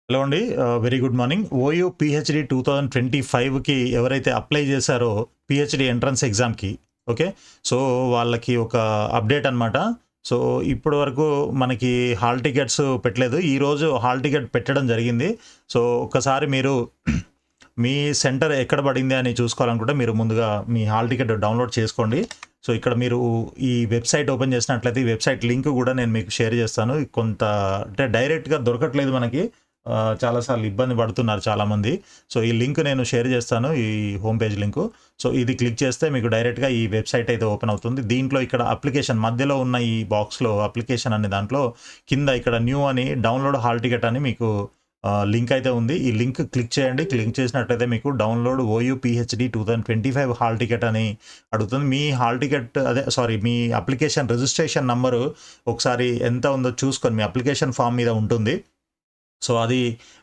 Hello అండి. Very good morning. OU PhD 2025కి ఎవరైతే అప్లై చేశారో పీహెచ్‌డీ ఎంట్రన్స్ ఎగ్జామ్‌కి ఓకే. సో, వాళ్ళకి ఒక అప్డేట్ అనమాట. సో, ఇప్పటి వరకు మనకి హాల్ టికెట్స్ పెట్టలేదు. ఈరోజు హాల్ టికెట్ పెట్టడం జరిగింది. సో, ఒక్కసారి మీరు మీ సెంటర్ ఎక్కడ పడింది అని చూసుకోవాలనుకుంటే మీరు ముందుగా మీ హాల్ టికెట్ డౌన్లోడ్ చేసుకోండి. సో, ఇక్కడ మీరు ఈ వెబ్‌సైట్ ఓపెన్ చేసినట్లయితే ఈ వెబ్‌సైట్ లింక్ కూడా నేను మీకు షేర్ చేస్తాను. కొంత అంటే డైరెక్ట్‌గా దొరకట్లేదు మనకి. చాలా సార్లు ఇబ్బంది పడుతున్నారు చాలామంది. సో, ఈ లింక్ నేను షేర్ చేస్తాను. ఈ హోమ్ పేజ్ లింకు. సో, ఇది క్లిక్ చేస్తే మీకు డైరెక్ట్‌గా ఈ వెబ్‌సైట్ అయితే ఓపెన్ అవుతుంది. దీంట్లో ఇక్కడ అప్లికేషన్ మధ్యలో ఉన్న ఈ బాక్స్‌లో అప్లికేషన్ అనే దాంట్లో కింద ఇక్కడ న్యూ అని డౌన్లోడ్ హాల్ టికెట్ అని మీకు లింక్ అయితే ఉంది. ఈ లింక్ క్లిక్ చేయండి. క్లిక్ చేసినట్లయితే మీకు download OU PhD 2025 hall ticket అని అడుగుతుంది. మీ హాల్ టికెట్ మీ అప్లికేషన్ రిజిస్ట్రేషన్ నంబరు ఒకసారి ఎంత ఉందో చూసుకొని మీ అప్లికేషన్ ఫామ్ మీద ఉంటుంది. సో, అది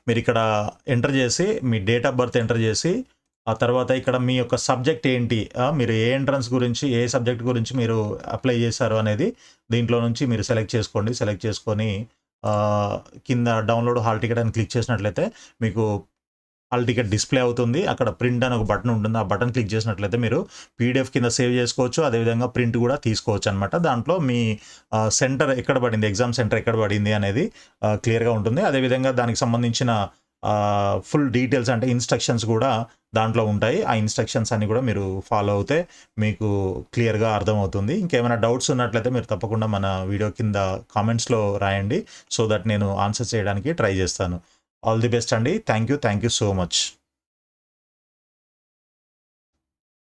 మీరిక్కడ ఎంటర్ చేసి, మీ డేట్ ఆఫ్ బర్త్ ఎంటర్ చేసి, ఆ తర్వాత ఇక్కడ మీ యొక్క సబ్జెక్ట్ ఏంటి? మీరు ఏ ఎంట్రన్స్ గురించి, ఏ సబ్జెక్ట్ గురించి మీరు అప్లై చేశారు అనేది దీంట్లో నుంచి మీరు సెలెక్ట్ చేసుకోండి. సెలెక్ట్ చేసుకొని కింద డౌన్లోడ్ హాల్ టికెట్ అని క్లిక్ చేసినట్లయితే మీకు హాల్ టికెట్ డిస్‌ప్లే అవుతుంది. అక్కడ ప్రింట్ అని ఒక బటన్ ఉంటుంది. ఆ బటన్ క్లిక్ చేసినట్లయితే మీరు పీడీఎఫ్ కింద సేవ్ చేసుకోవచ్చు. అదేవిధంగా ప్రింట్ కూడా తీసుకోవచ్చనమాట. దాంట్లో మీ సెంటర్ ఎక్కడ పడింది, ఎగ్జామ్ సెంటర్ ఎక్కడ పడింది అనేది క్లియర్‌గా ఉంటుంది. అదేవిధంగా దానికి సంబంధించిన ఫుల్ డీటెయిల్స్ అంటే ఇన్‌స్ట్రక్షన్స్ కూడా దాంట్లో ఉంటాయి. ఆ ఇన్‌స్ట్రక్షన్స్ అన్నీ కూడా మీరు ఫాలో అవుతే మీకు క్లియర్‌గా అర్థమవుతుంది. ఇంకేమైనా డౌట్స్ ఉన్నట్లయితే మీరు తప్పకుండా మన వీడియో కింద కామెంట్స్‌లో రాయండి. సో దట్ నేను ఆన్సర్ చేయడానికి ట్రై చేస్తాను. ఆల్ ది బెస్ట్ అండి. Thank you so much.